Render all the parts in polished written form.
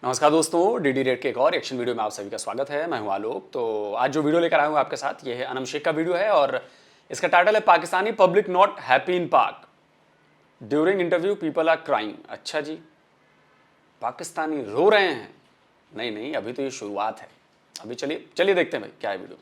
नमस्कार दोस्तों, DD red के एक और एक्शन वीडियो में आप सभी का स्वागत है। मैं हूं आलोक। तो आज जो वीडियो लेकर आया हूं आपके साथ, ये है अनम शेख का वीडियो है और इसका टाइटल है Pakistani public not happy in Pak, during interview people are crying. अच्छा जी, पाकिस्तानी रो रहे हैं? नहीं, अभी तो ये शुरुआत है। अभी चलिए देखते हैं भाई क्या है वीडियो।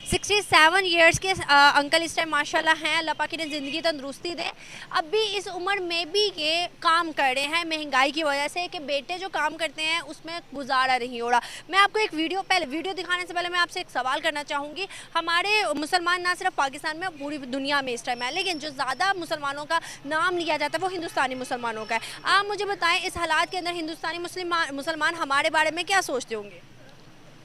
67 ईयर्स के अंकल इस टाइम माशाल्लाह हैं। अल्लाह पाक इन्हें ज़िंदगी तंदुरुस्ती दे। अब भी इस उम्र में भी ये काम कर रहे हैं महंगाई की वजह से कि बेटे जो काम करते हैं उसमें गुजारा नहीं हो रहा। मैं आपको एक वीडियो दिखाने से पहले मैं आपसे एक सवाल करना चाहूँगी। हमारे मुसलमान ना सिर्फ पाकिस्तान में, पूरी दुनिया में इस टाइम है, लेकिन जो ज़्यादा मुसलमानों का नाम लिया जाता है वो हिंदुस्तानी मुसलमानों का है। आप मुझे बताएँ, इस हालात के अंदर हिंदुस्तानी मुसलमान हमारे बारे में क्या सोचते होंगे?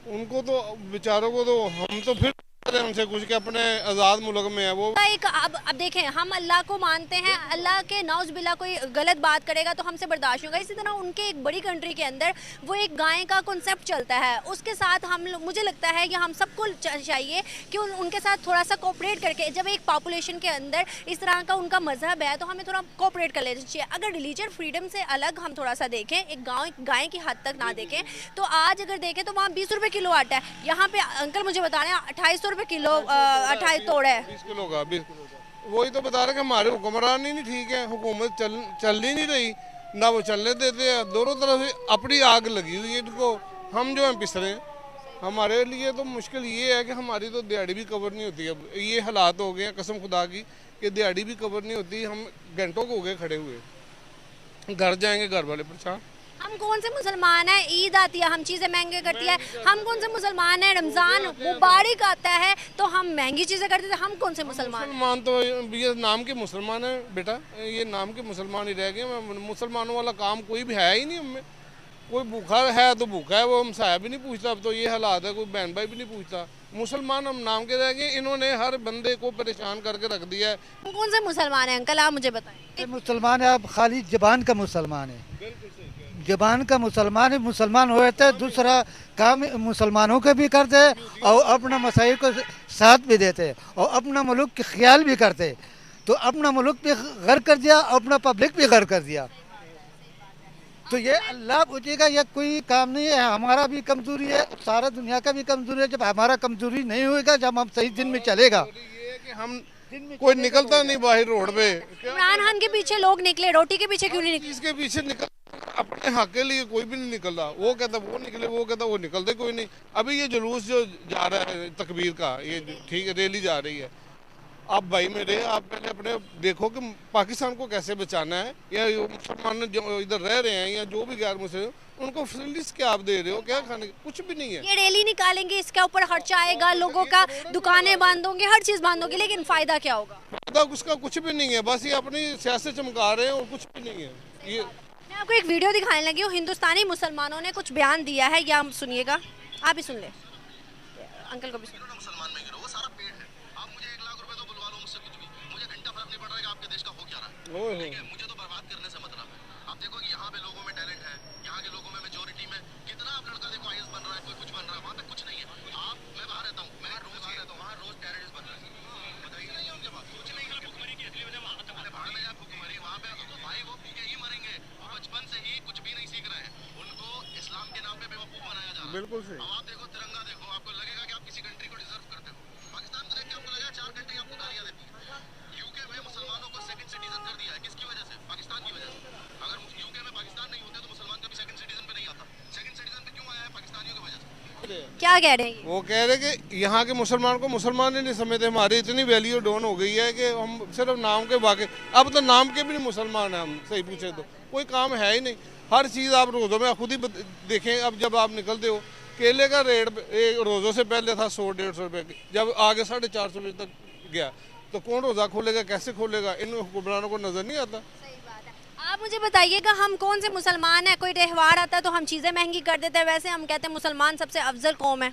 उनको तो बेचारों को तो हम तो फिर उनसे कुछ के अपने आज़ाद मुल्क में है वो एक अब देखें, हम अल्लाह को मानते हैं, अल्लाह के नौज बिल्ला कोई गलत बात करेगा तो हमसे बर्दाश्त होगा। इसी तरह उनके एक बड़ी कंट्री के अंदर वो एक गाय का कॉन्सेप्ट चलता है, उसके साथ मुझे लगता है कि हम सबको चाहिए कि उनके साथ थोड़ा सा कोऑपरेट करके, जब एक पॉपुलेशन के अंदर इस तरह का उनका मजहब है तो हमें थोड़ा कोऑपरेट कर लेना चाहिए। अगर रिलीजन फ्रीडम से अलग हम थोड़ा सा देखें, एक गाय की हद तक ना देखें, तो आज अगर देखें तो वहाँ 20 रुपये किलो आटा है। यहाँ पे अंकल मुझे बता रहे हैं 2800 रुपये किलो 28 तोड़ है। 20 किलो का वही तो बता रहे कि हमारे हुक्मरान ही नहीं ठीक है, हुकूमत चल ही नहीं रही, ना वो चलने देते हैं। दोनों तरफ से अपनी आग लगी हुई है इनको, हम जो हैं पिस रहे हैं। हमारे लिए तो मुश्किल ये है कि हमारी तो दिहाड़ी भी कवर नहीं होती। अब ये हालात हो गए हैं कसम खुदा की कि दिहाड़ी भी कवर नहीं होती। हम घंटों को हो गए खड़े हुए, घर जाएंगे घर वाले परेशान। हम कौन से मुसलमान हैं? ईद आती है हम चीज़ें महंगे करती है। हम कौन से मुसलमान हैं? रमज़ान मुबारक आता है तो हम महंगी चीज़ें करते थे। हम कौन से मुसलमान तो ये नाम के मुसलमान है बेटा, ये नाम के मुसलमान ही रह गए। मुसलमानों वाला काम कोई भी है ही नहीं हमें। कोई भूखा है तो भूखा है, वो हमसाया भी नहीं पूछता। अब तो ये हालात है, कोई बहन भाई भी नहीं पूछता। मुसलमान हम नाम के रह गए। इन्होंने हर बंदे को परेशान करके रख दिया है। हम कौन से मुसलमान हैं अंकल, आप मुझे बताएं। मुसलमान है, आप खाली जबान का मुसलमान है, जबान का मुसलमान है। मुसलमान होते दूसरा काम मुसलमानों के भी करते और अपना मसाइल को साथ भी देते और अपना मुल्क के ख्याल भी करते। तो अपना मुल्क भी गर्क कर दिया, अपना पब्लिक भी गर्क कर दिया। तो ये अल्लाह पूछेगा, ये कोई काम नहीं है। हमारा भी कमजोरी है, सारा दुनिया का भी कमजोरी है। जब हमारा कमजोरी नहीं होगा, जब हम सही दिन में चलेगा, हम कोई निकलता नहीं बाहर रोड पे। इमरान खान के पीछे लोग निकले, रोटी के पीछे क्यों नहीं निकले? इसके पीछे निकल, अपने हक के लिए कोई भी नहीं निकल रहा। वो कहता वो निकले, वो कहता वो निकलते कोई नहीं। अभी ये जुलूस जो जा रहा है तकबीर का, ये ठीक है, रैली जा रही है। आप भाई मेरे, आप पहले अपने देखो कि पाकिस्तान को कैसे बचाना है, या मुसलमान जो इधर रह रहे हैं या जो भी गैर मुस्लिम, उनको फैसिलिटीज क्या आप दे रहे हो? क्या खाने कुछ भी नहीं है। ये रैली निकालेंगे, इसके ऊपर खर्चा आएगा, लोगों का दुकानें बंद होंगी, हर चीज बंद होगी, लेकिन फायदा क्या होगा? फायदा उसका कुछ भी नहीं है। बस ये अपनी सियासत चमका रहे हैं और कुछ भी नहीं है। ये मैं आपको एक वीडियो दिखाने लगी हूँ। हिंदुस्तानी मुसलमानों ने कुछ बयान दिया है, या सुनिएगा, आप ही सुन ले, अंकल को भी सुन। मुसलमान में गिरो, वो सारा पेड़ है। आप मुझे 1 लाख रुपए तो बुलवा लो मुझसे, कुछ भी, मुझे घंटा फर्क नहीं पड़ रहा है कि आपके देश का हो क्या रहा है। ठीक है, मुझे तो बर्बाद करने से मतलब है। आप देखो कि यहाँ पे लोगों में टैलेंट है, यहाँ के लोगों में मेजोरिटी में कितना आप लड़का देखो आईएएस बन रहा है, कोई कुछ बन रहा है, वहाँ पे कुछ नहीं है। आप, मैं बाहर रहता हूँ, मैं रोज बाहर रहता हूँ, वहाँ रोज टेररिस्ट बन रहा है। बताइए नहीं है उनके पास कुछ नहीं है। भुखमरी की अगली वजह भाड़ में जाए भुखमरी, वहाँ पे भाई वो भूखे ही मरेंगे। बचपन से ही कुछ भी नहीं सीख रहे हैं, उनको इस्लाम के नाम पे बेवकूफ बनाया जा रहा है। बिल्कुल सही। अब आप देखो तिरंगा देखो, आपको लगेगा कि आप किसी कंट्री को डिजर्व करते हो। पाकिस्तान को देख के आपको लगेगा 4 कंट्री आपको गालियां देती है। यूके में मुसलमानों को सेकंड सिटीजन कर दिया है, किसकी वजह से? पाकिस्तान की वजह से। अगर यूके में पाकिस्तान नहीं होते तो मुसलमान कभी सेकंड सिटीजन पे नहीं आता। सेकंड सिटीजन पे क्यों आया है? पाकिस्तानियों की वजह से। क्या कह रहे हैं? वो कह रहे कि यहाँ के मुसलमान को मुसलमान ही नहीं समझते। हमारी इतनी वैल्यू डाउन हो गई है कि हम सिर्फ नाम के बाकी, अब तो नाम के भी नहीं मुसलमान हैं हम, सही पूछे तो कोई काम है ही नहीं। हर चीज़ आप रोज़ों में खुद ही देखें। अब जब आप निकलते हो, केले का रेट रोज़ों से पहले था 100-150 रुपये, जब आगे 450 रुपये तक गया तो कौन रोज़ा खोलेगा, कैसे खोलेगा? इन हुक्मरानों को नज़र नहीं आता। आप मुझे बताइएगा, हम कौन से मुसलमान हैं? कोई त्यौहार आता है तो हम चीज़ें महंगी कर देते हैं, वैसे हम कहते हैं मुसलमान सबसे अफजल कौम है।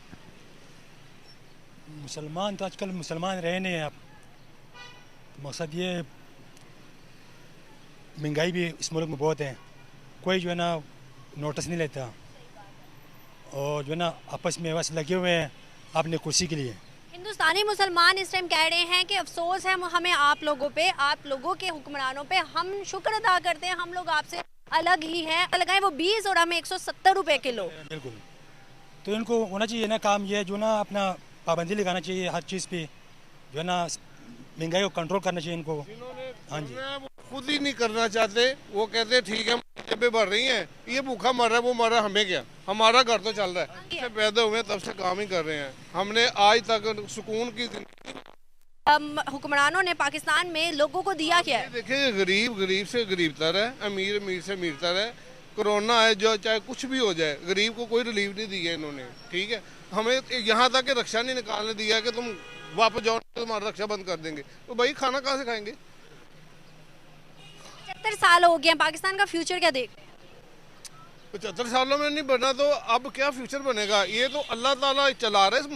मुसलमान तो आजकल मुसलमान रहे नहीं हैं। आप मकसद ये, महंगाई भी इस मुल्क में बहुत है, कोई जो है ना नोटिस नहीं लेता, और जो है ना आपस में बस लगे हुए हैं अपने कुर्सी के लिए। हिंदुस्तानी मुसलमान इस टाइम कह रहे हैं कि अफसोस है हमें आप लोगों पे, आप लोगों के हुक्मरानों पे। हम शुक्र अदा करते हैं, हम लोग आपसे अलग ही है, अलग है, वो 20 और हमें 170 रुपए किलो। बिल्कुल। तो इनको होना चाहिए ना काम ये जो ना अपना पाबंदी लगाना चाहिए हर चीज़ पे, जो है ना महंगाई को कंट्रोल करना चाहिए इनको। हाँ जी, वो खुद ही नहीं करना चाहते, वो कहते हैं ठीक है जेबें भर रही हैं, ये भूखा मर रहा है वो मर रहा है, हमें क्या, हमारा घर तो चल रहा है। से पैदा हुए तब से काम ही कर रहे हैं, हमने आज तक सुकून की जिंदगी। हुक्मरानों ने पाकिस्तान में लोगों को दिया क्या है? देखिए गरीब गरीब से गरीबतर है, अमीर अमीर से अमीरतर है। कोरोना है जो चाहे कुछ भी हो जाए, गरीब को कोई रिलीफ नहीं दिया इन्होंने, ठीक है। हमें यहाँ तक कि रक्षा नहीं निकालने दिया कि तुम वापस जाओ तुम्हारा रक्षा बंद कर देंगे, तो भाई खाना कहाँ से खाएंगे। 75 साल हो गए हैं, पाकिस्तान का फ्यूचर क्या देख? 75 सालों में नहीं बना तो अब क्या फ्यूचर बनेगा। ये तो अल्लाह ताला चला रहा है इस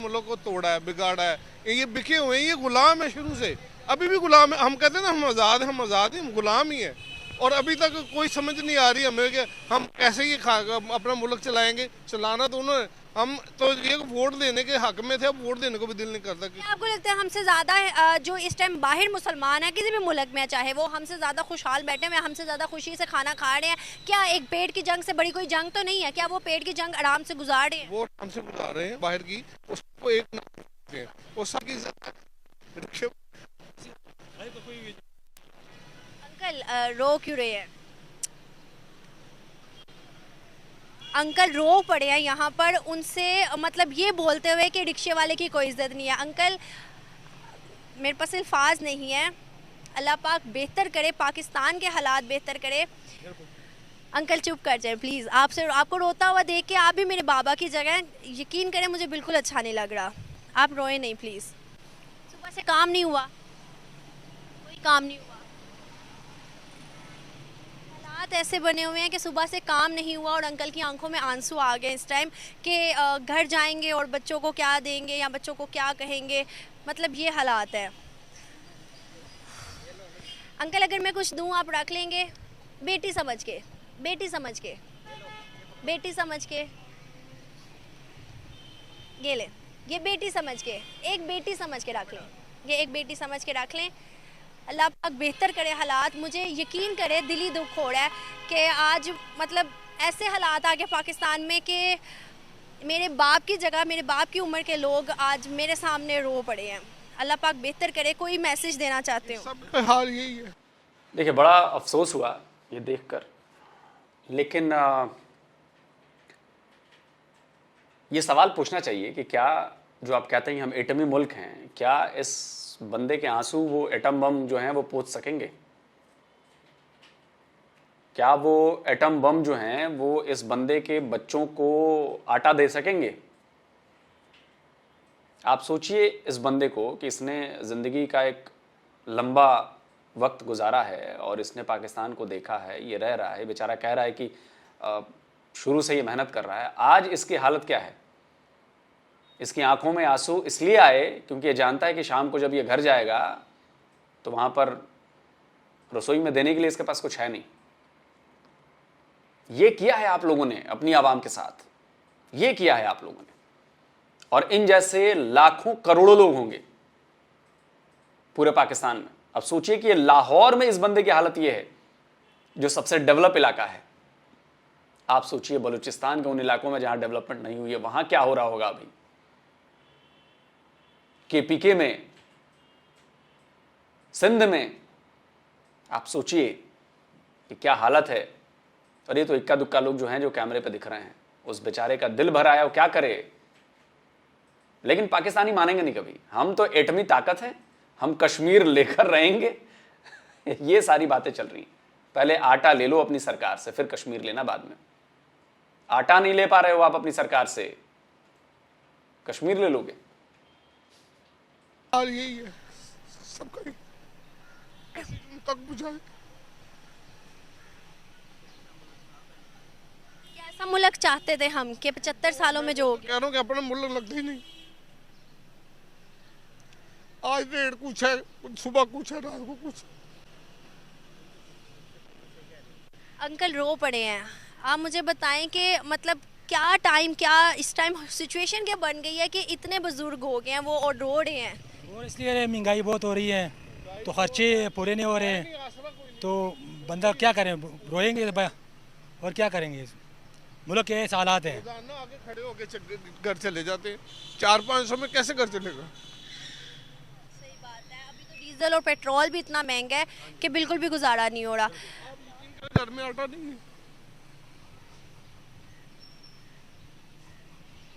मुल्क को तोड़ा है, बिगाड़ा है। ये बिके हुए हैं, ये गुलाम है शुरू से, अभी भी गुलाम है। हम कहते हैं ना हम आज़ाद हैं, हम आज़ाद हैं, हम गुलाम ही है। और अभी तक कोई समझ नहीं आ रही हमें कि हम कैसे ये अपना मुल्क चलाएंगे। चलाना तो उन्होंने, हम तो ये वोट देने के हक में थे, अब वोट देने को भी दिल नहीं करता। क्या आपको लगता है हमसे ज़्यादा जो इस टाइम बाहर मुसलमान है किसी भी मुल्क में, चाहे वो हमसे ज़्यादा खुशहाल बैठे हुए हैं, हमसे ज़्यादा खुशी से खाना खा रहे हैं, क्या एक पेट की जंग से बड़ी कोई जंग तो नहीं है? क्या वो पेट की जंग आराम से गुजार रहे हैं? वो आराम से गुजार रहे हैं बाहर की, उसको एक वो सबकी अंकल रो क्यों रहे हैं? अंकल रो पड़े हैं यहाँ पर, उनसे मतलब ये बोलते हुए कि रिक्शे वाले की कोई इज्जत नहीं है। अंकल मेरे पास अल्फाज नहीं है, अल्लाह पाक बेहतर करे, पाकिस्तान के हालात बेहतर करे। अंकल चुप कर जाए प्लीज़, आपको रोता हुआ देख के, आप भी मेरे बाबा की जगह, यकीन करें मुझे बिल्कुल अच्छा नहीं लग रहा। आप रोए नहीं प्लीज़। सुबह से काम नहीं हुआ, कोई काम नहीं हुआ, हालात ऐसे बने हुए हैं कि सुबह से काम नहीं हुआ और अंकल की आंखों में आंसू आ गए इस टाइम कि घर जाएंगे और बच्चों को क्या देंगे या बच्चों को क्या कहेंगे, मतलब ये हालात है। अंकल अगर मैं कुछ दूं आप रख लेंगे? बेटी समझ के, बेटी समझ के, बेटी समझ के, ये ले, ये बेटी समझ के, एक बेटी समझ के रख लें, ये एक बेटी समझ के रख लें। अल्लाह पाक बेहतर करे हालात। मुझे यकीन करे दिली दुख हो रहा है कि आज मतलब ऐसे हालात आ गए पाकिस्तान में कि मेरे बाप की जगह, मेरे बाप की उम्र के लोग आज मेरे सामने रो पड़े हैं। अल्लाह पाक बेहतर करे। कोई मैसेज देना चाहते हो? सबका हाल यही है। देखिए बड़ा अफसोस हुआ ये देखकर, लेकिन ये सवाल पूछना चाहिए कि क्या जो आप कहते हैं हम एटमी मुल्क हैं, क्या इस बंदे के आंसू वो एटम बम जो हैं वो पोंछ सकेंगे? क्या वो एटम बम जो हैं वो इस बंदे के बच्चों को आटा दे सकेंगे? आप सोचिए इस बंदे को कि इसने ज़िंदगी का एक लंबा वक्त गुजारा है और इसने पाकिस्तान को देखा है, ये रह रहा है, बेचारा कह रहा है कि शुरू से ये मेहनत कर रहा है। आज इसकी हालत क्या है? इसकी आंखों में आंसू इसलिए आए क्योंकि ये जानता है कि शाम को जब ये घर जाएगा तो वहाँ पर रसोई में देने के लिए इसके पास कुछ है नहीं। ये किया है आप लोगों ने अपनी आवाम के साथ, ये किया है आप लोगों ने, और इन जैसे लाखों करोड़ों लोग होंगे पूरे पाकिस्तान में। अब सोचिए कि लाहौर में इस बंदे की हालत ये है जो सबसे डेवलप इलाका है। आप सोचिए बलूचिस्तान के उन इलाकों में जहां डेवलपमेंट नहीं हुई है वहां क्या हो रहा होगा अभी। केपीके में, सिंध में, आप सोचिए कि क्या हालत है। और ये तो इक्का दुक्का लोग जो हैं जो कैमरे पे दिख रहे हैं, उस बेचारे का दिल भर आया, वो क्या करे। लेकिन पाकिस्तानी मानेंगे नहीं कभी, हम तो एटमी ताकत है, हम कश्मीर लेकर रहेंगे। ये सारी बातें चल रही हैं। पहले आटा ले लो अपनी सरकार से, फिर कश्मीर लेना बाद में। आटा नहीं ले पा रहे हो आप अपनी सरकार से, कश्मीर ले लोगे। हाल यही है सबका, तक बुझाए। कैसा मुल्क चाहते थे हम कि 75 सालों में जो हो गया? कह रहा हूँ कि अपना मुल्क लगता ही नहीं। आज रेट कुछ है, सुबह कुछ है, रात को कुछ। अंकल रो पड़े हैं। आप मुझे बताएं कि मतलब क्या टाइम, क्या इस टाइम सिचुएशन क्या बन गई है कि इतने बुजुर्ग हो गए हैं वो और रो रहे हैं? और इसलिए महंगाई बहुत हो रही है तो खर्चे पूरे नहीं हो रहे, तो बंदा क्या करें, रोएंगे और क्या करेंगे। मुल्क के ऐसे हालात हैं। रोजाना आगे खड़े होके घर चले जाते हैं, 400-500 में कैसे घर चलेगा। सही बात है, अभी तो डीजल और पेट्रोल भी इतना महंगा है कि बिल्कुल भी गुजारा नहीं हो रहा। घर में आटा नहीं है।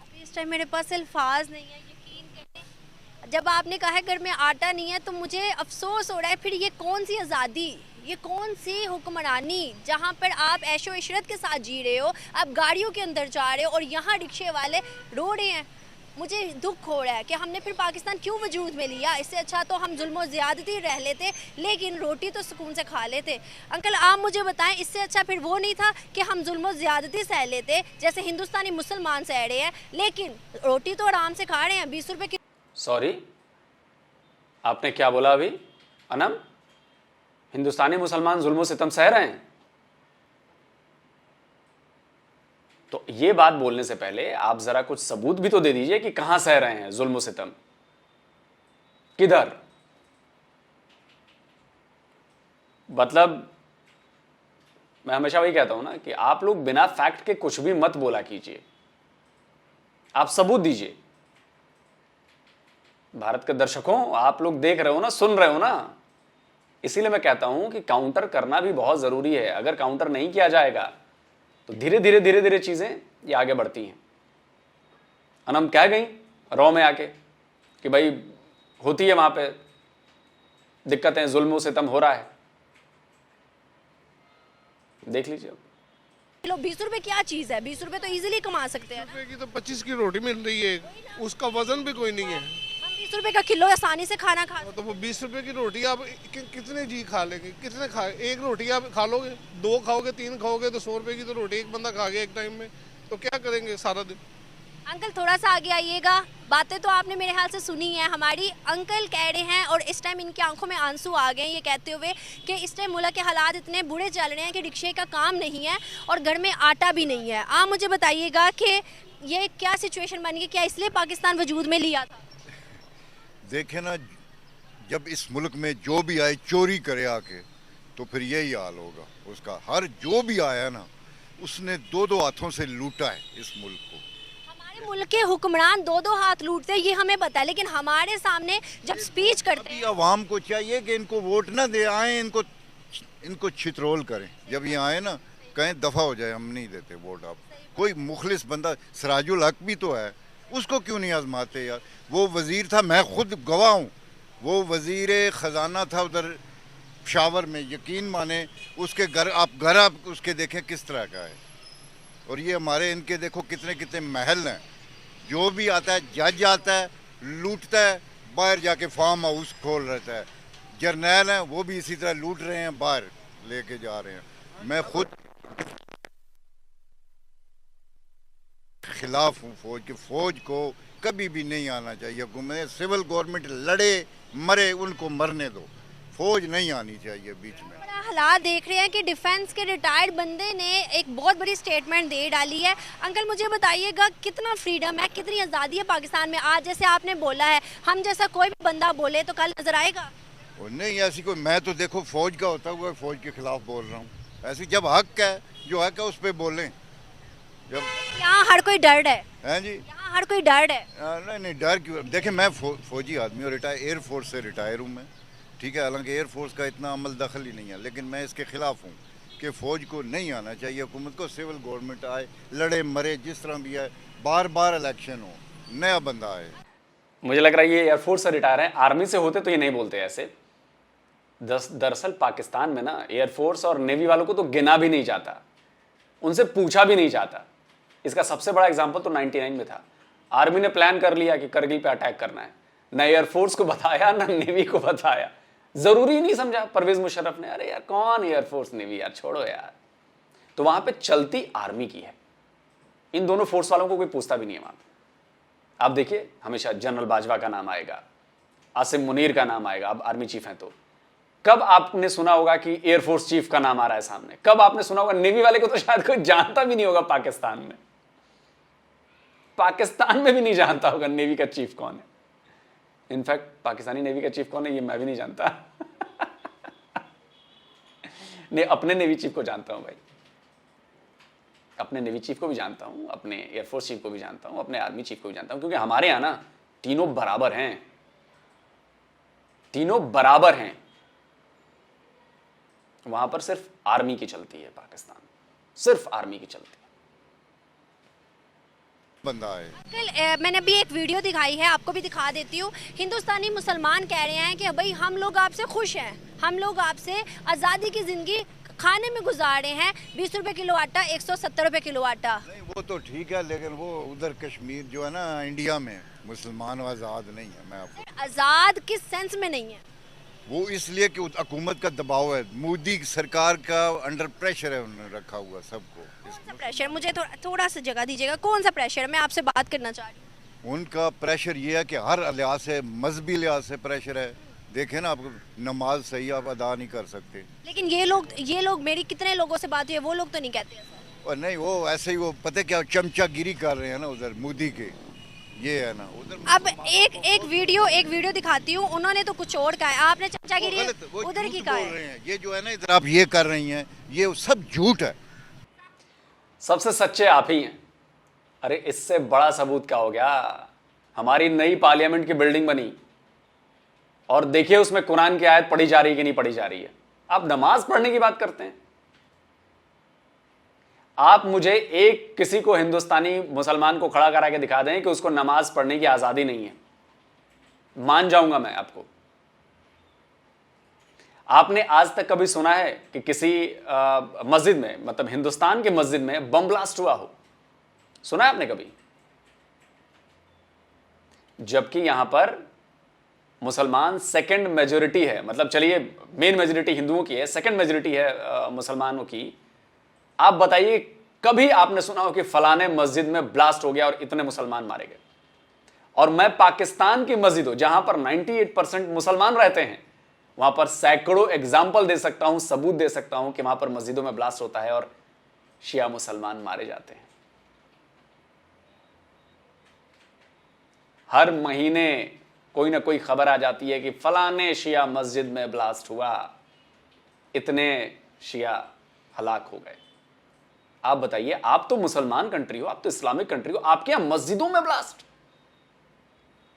अभी इस टाइम मेरे पास अल्फाज नहीं है, यकीन करें जब आपने कहा है घर में आटा नहीं है तो मुझे अफसोस हो रहा है। फिर ये कौन सी आज़ादी, ये कौन सी हुक्मरानी जहाँ पर आप ऐशो इशरत के साथ जी रहे हो, आप गाड़ियों के अंदर जा रहे हो और यहाँ रिक्शे वाले रो रहे हैं। मुझे दुख हो रहा है कि हमने फिर पाकिस्तान क्यों वजूद में लिया। इससे अच्छा तो हम जुल्म और ज़्यादती रह लेते, लेकिन रोटी तो सुकून से खा लेते। अंकल आप मुझे बताएं, इससे अच्छा फिर वो नहीं था कि हम जुल्म और ज़्यादती सह लेते जैसे हिंदुस्तानी मुसलमान सह रहे हैं, लेकिन रोटी तो आराम से खा रहे हैं। 20 रुपए की। सॉरी, आपने क्या बोला अभी अनम? हिंदुस्तानी मुसलमान जुल्म सितम सह रहे हैं? तो ये बात बोलने से पहले आप जरा कुछ सबूत भी तो दे दीजिए कि कहां सह रहे हैं जुल्म सितम, किधर। मतलब मैं हमेशा वही कहता हूं ना कि आप लोग बिना फैक्ट के कुछ भी मत बोला कीजिए, आप सबूत दीजिए। भारत के दर्शकों, आप लोग देख रहे हो ना, सुन रहे हो ना, इसीलिए मैं कहता हूं कि काउंटर करना भी बहुत जरूरी है। अगर काउंटर नहीं किया जाएगा तो धीरे धीरे चीजें ये आगे बढ़ती हैं। अनम कह गई रॉ में आके कि भाई होती है वहां पे दिक्कतें, जुल्म सितम हो रहा है। देख लीजिए किलो 20 रुपए क्या चीज़ है? 20 रुपए तो इजीली कमा सकते हैं। रुपए की तो 25 की रोटी मिल रही है, उसका वजन भी कोई नहीं है। हम 20 रुपए का किलो आसानी से खाना खा। तो वो 20 रुपए की रोटी आप कितने जी खा लेंगे, कितने खा, एक रोटी आप खा लोगे, 2 खाओगे, 3 खाओगे तो 100 रुपए की तो रोटी एक बंदा खा गया एक टाइम में, तो क्या करेंगे सारा दिन। अंकल थोड़ा सा आगे आइएगा, बातें तो आपने मेरे ख्याल से सुनी है हमारी। अंकल कह रहे हैं और इस टाइम इनकी आंखों में आंसू आ गए ये कहते हुए कि इस टाइम मुल्क के हालात इतने बुरे चल रहे हैं कि रिक्शे का काम नहीं है और घर में आटा भी नहीं है। आप मुझे बताइएगा कि ये क्या सिचुएशन बन गई, क्या इसलिए पाकिस्तान वजूद में लिया था? देखे ना, जब इस मुल्क में जो भी आए चोरी करे आके, तो फिर यही हाल होगा उसका। हर जो भी आया ना, उसने 2-2 हाथों से लूटा है इस मुल्क को। हमारे मुल्क के हुक्मरान 2-2 हाथ लूटते हैं, ये हमें पता है, लेकिन हमारे सामने जब स्पीच करते हैं। अवाम को चाहिए कि इनको वोट ना दे, आए इनको छितरोल करें। जब ये आए ना, कहें दफा हो जाए, हम नहीं देते वोट। आप कोई मुखलिस बंदा, सिराजुल हक भी तो है, उसको क्यों नहीं आजमाते यार। वो वजीर था, मैं खुद गवाह हूँ, वो वजीर खजाना था उधर पेशावर में। यकीन माने उसके घर आप उसके देखें किस तरह का है। और ये हमारे इनके देखो कितने कितने महल हैं। जो भी आता है, जज आता है, लूटता है, बाहर जाके फार्म हाउस खोल रहता है। जर्नैल हैं, वो भी इसी तरह लूट रहे हैं, बाहर लेके जा रहे हैं। मैं खुद खिलाफ हूँ फौज के। फौज को कभी भी नहीं आना चाहिए हुकूमत। सिविल गवर्नमेंट लड़े मरे, उनको मरने दो, फौज नहीं आनी चाहिए बीच में। बड़ा हालात देख रहे हैं कि डिफेंस के रिटायर्ड बंदे ने एक बहुत बड़ी स्टेटमेंट दे डाली है। अंकल मुझे बताइएगा कितना फ्रीडम है, कितनी आज़ादी है पाकिस्तान में? आज जैसे आपने बोला है, हम जैसा कोई भी बंदा बोले तो कल नजर आएगा। और नहीं ऐसी कोई, मैं तो देखो फौज का होता हुआ फौज के खिलाफ बोल रहा हूँ। ऐसी जब हक है, जो हक है उस पर बोलें। जब यहाँ हर कोई डर है जी, यहाँ हर कोई डर है। नहीं डर क्यों। देखे मैं फौजी आदमी और एयरफोर्स से रिटायर हूँ मैं, ठीक है। हालांकि एयरफोर्स का इतना अमल दखल ही नहीं है, लेकिन मैं इसके खिलाफ हूँ कि फ़ौज को नहीं आना चाहिए हुकूमत को। सिविल गवर्नमेंट आए, लड़े मरे, जिस तरह भी आए, बार बार इलेक्शन हो, नया बंदा आए। मुझे लग रहा है ये एयरफोर्स से रिटायर हैं, आर्मी से होते तो ये नहीं बोलते ऐसे। दरअसल पाकिस्तान में ना एयरफोर्स और नेवी वालों को तो गिना भी नहीं जाता, उनसे पूछा भी नहीं जाता। इसका सबसे बड़ा एग्जाम्पल तो 99 में था। आर्मी ने प्लान कर लिया कि करगिल पे अटैक करना है, ना एयरफोर्स को बताया ना नेवी को बताया, जरूरी नहीं समझा परवेज मुशर्रफ ने। अरे यार कौन एयरफोर्स नेवी, यार छोड़ो यार। तो वहां पे चलती आर्मी की है, इन दोनों फोर्स वालों को कोई पूछता भी नहीं है वहां पे। आप देखिए हमेशा जनरल बाजवा का नाम आएगा, आसिम मुनीर का नाम आएगा, अब आर्मी चीफ हैं तो। कब आपने सुना होगा कि एयरफोर्स चीफ का नाम आ रहा है सामने? कब आपने सुना होगा? नेवी वाले को तो शायद कोई जानता भी नहीं होगा पाकिस्तान में, पाकिस्तान में भी नहीं जानता होगा नेवी का चीफ कौन है। इनफैक्ट पाकिस्तानी नेवी का चीफ कौन है ये मैं भी नहीं जानता। नहीं, अपने नेवी चीफ को जानता हूं भाई, अपने नेवी चीफ को भी जानता हूं, अपने एयरफोर्स चीफ को भी जानता हूं, अपने आर्मी चीफ को भी जानता हूं, क्योंकि हमारे यहां ना तीनों बराबर हैं, तीनों बराबर हैं। वहां पर सिर्फ आर्मी की चलती है, पाकिस्तान सिर्फ आर्मी की चलती है। बंदा है। कल मैंने अभी एक वीडियो दिखाई है, आपको भी दिखा देती हूँ। हिंदुस्तानी मुसलमान कह रहे हैं कि भाई हम लोग आपसे खुश हैं, हम लोग आपसे आज़ादी की ज़िंदगी खाने में गुजार रहे हैं। 20 रुपए किलो आटा, 170 रुपए किलो आटा। नहीं वो तो ठीक है, लेकिन वो उधर कश्मीर जो है ना, इंडिया में मुसलमान आज़ाद नहीं है। मैं आपको आज़ाद किस सेंस में नहीं है? वो इसलिए कि हुकूमत का दबाव है, मोदी सरकार का अंडर प्रेशर है, उन्होंने रखा हुआ सबको। कौन सा प्रेशर? मुझे थोड़ा सा जगह दीजिएगा, कौन सा प्रेशर है? मैं आपसे बात करना चाह रही हूँ। उनका प्रेशर ये है कि हर लिहाज से, मजहबी लिहाज से प्रेशर है। देखें ना, आप नमाज सही आप अदा नहीं कर सकते। लेकिन ये लोग मेरी कितने लोगों से बात हुई है, वो लोग तो नहीं कहते ऐसा। और नहीं, वो ऐसे ही वो पता क्या चमचागिरी कर रहे हैं ना उधर मोदी के, ये है ना उधर। अब एक वीडियो दिखाती हूँ, उन्होंने तो कुछ और कहा है, आपने चमचागिरी उधर की कहा है। ये जो है ना इधर आप ये कर रही हैं, ये सब झूठ है। सबसे सच्चे आप ही हैं। अरे इससे बड़ा सबूत क्या हो गया? हमारी नई पार्लियामेंट की बिल्डिंग बनी और देखिए उसमें कुरान की आयत पढ़ी जा रही है कि नहीं पढ़ी जा रही है। आप नमाज पढ़ने की बात करते हैं। आप मुझे एक किसी को हिंदुस्तानी मुसलमान को खड़ा करा के दिखा दें कि उसको नमाज पढ़ने की आजादी नहीं है, मान जाऊंगा मैं आपको। आपने आज तक कभी सुना है कि किसी मस्जिद में, मतलब हिंदुस्तान की मस्जिद में बम ब्लास्ट हुआ हो? सुना है आपने कभी? जबकि यहां पर मुसलमान सेकंड मेजोरिटी है, मतलब चलिए मेन मेजोरिटी हिंदुओं की है, सेकंड मेजोरिटी है मुसलमानों की। आप बताइए कभी आपने सुना हो कि फलाने मस्जिद में ब्लास्ट हो गया और इतने मुसलमान मारे गए? और मैं पाकिस्तान की मस्जिद हूं जहां पर 98% मुसलमान रहते हैं, वहां पर सैकड़ों एग्जाम्पल दे सकता हूं, सबूत दे सकता हूं कि वहां पर मस्जिदों में ब्लास्ट होता है और शिया मुसलमान मारे जाते हैं। हर महीने कोई ना कोई खबर आ जाती है कि फलाने शिया मस्जिद में ब्लास्ट हुआ, इतने शिया हलाक हो गए। आप बताइए, आप तो मुसलमान कंट्री हो, आप तो इस्लामिक कंट्री हो, आपके यहां मस्जिदों में ब्लास्ट?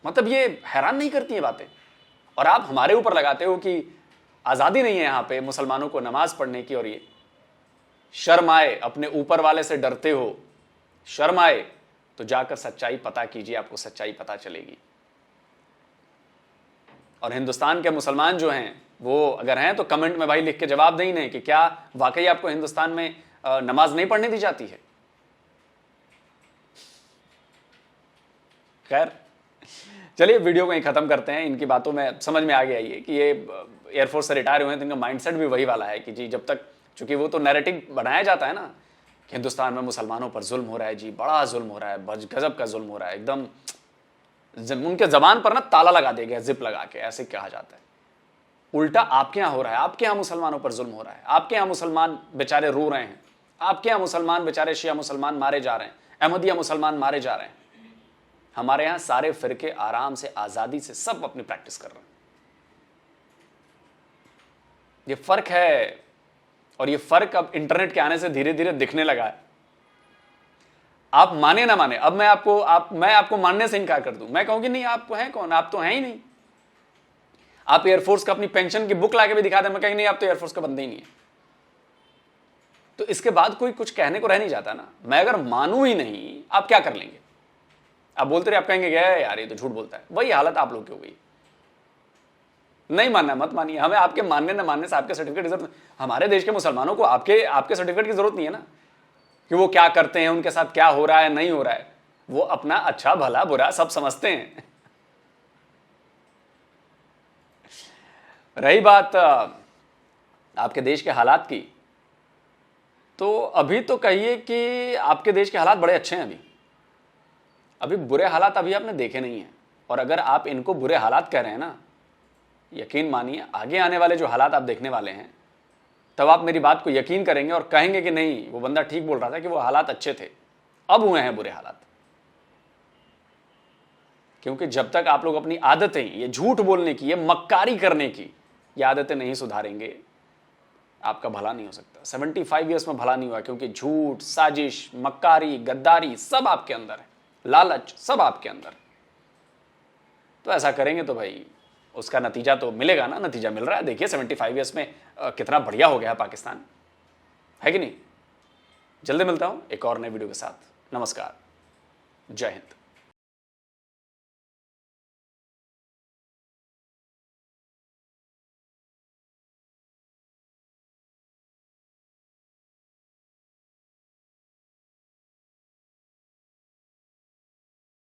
मतलब ये हैरान नहीं करती है बातें? और आप हमारे ऊपर लगाते हो कि आजादी नहीं है यहां पे मुसलमानों को नमाज पढ़ने की। और ये शर्म आए, अपने ऊपर वाले से डरते हो, शर्म आए तो जाकर सच्चाई पता कीजिए, आपको सच्चाई पता चलेगी। और हिंदुस्तान के मुसलमान जो हैं, वो अगर हैं तो कमेंट में भाई लिख के जवाब दें नहीं कि क्या वाकई आपको हिंदुस्तान में नमाज नहीं पढ़ने दी जाती है। खैर चलिए वीडियो को यहीं खत्म करते हैं। इनकी बातों में समझ में आ गया ये कि ये एयरफोर्स से रिटायर हुए हैं तो इनका माइंडसेट भी वही वाला है कि जी जब तक, चूंकि वो तो नैरेटिव बनाया जाता है ना कि हिंदुस्तान में मुसलमानों पर जुल्म हो रहा है, जी बड़ा जुल्म हो रहा है, गजब का जुल्म हो रहा है, एकदम उनके जबान पर ना ताला लगा दिया गया, जिप लगा के, ऐसे कहा जाता है। उल्टा आपके यहाँ हो रहा है, आपके यहाँ मुसलमानों पर जुल्म हो रहा है, आपके यहाँ मुसलमान बेचारे रो रहे हैं, आपके यहाँ मुसलमान बेचारे शिया मुसलमान मारे जा रहे हैं, अहमदिया मुसलमान मारे जा रहे हैं। हमारे यहाँ सारे फिरके आराम से, आजादी से सब अपनी प्रैक्टिस कर रहे हैं। ये फर्क है, और ये फर्क अब इंटरनेट के आने से धीरे धीरे दिखने लगा है। आप माने ना माने, अब मैं आपको मानने से इनकार कर दूं, मैं कहूंगी नहीं आप हैं कौन, आप तो हैं ही नहीं। आप एयरफोर्स का अपनी पेंशन की बुक लाके भी दिखा दें, मैं कहेंगे नहीं आप तो एयरफोर्स का बंदे ही नहीं है। तो इसके बाद कोई कुछ कहने को रह नहीं जाता ना। मैं अगर मानूं ही नहीं, आप क्या कर लेंगे? आप बोलते रहे, आप कहेंगे गया यार ये तो झूठ बोलता है। वही हालत आप लोग की हो गई। नहीं मानना मत मानिए, हमें आपके मानने न मानने से आपके सर्टिफिकेट की जरूरत। हमारे देश के मुसलमानों को आपके सर्टिफिकेट की जरूरत नहीं है ना, कि वो क्या करते हैं, उनके साथ क्या हो रहा है नहीं हो रहा है। वो अपना अच्छा भला बुरा सब समझते हैं। रही बात आपके देश के हालात की, तो अभी तो कहिए कि आपके देश के हालात बड़े अच्छे हैं। अभी बुरे हालात अभी आपने देखे नहीं हैं। और अगर आप इनको बुरे हालात कह रहे हैं ना, यकीन मानिए आगे आने वाले जो हालात आप देखने वाले हैं, तब आप मेरी बात को यकीन करेंगे और कहेंगे कि नहीं वो बंदा ठीक बोल रहा था कि वो हालात अच्छे थे, अब हुए हैं बुरे हालात। क्योंकि जब तक आप लोग अपनी आदतें, ये झूठ बोलने की, ये मक्कारी करने की, ये आदतें नहीं सुधारेंगे, आपका भला नहीं हो सकता। 75 ईयर्स में भला नहीं हुआ, क्योंकि झूठ, साजिश, मक्कारी, गद्दारी सब आपके अंदर है, लालच सब आपके अंदर। तो ऐसा करेंगे तो भाई उसका नतीजा तो मिलेगा ना, नतीजा मिल रहा है। देखिए 75 ईयर्स में कितना बढ़िया हो गया पाकिस्तान, है कि नहीं। जल्दी मिलता हूं एक और नए वीडियो के साथ। नमस्कार, जय हिंद।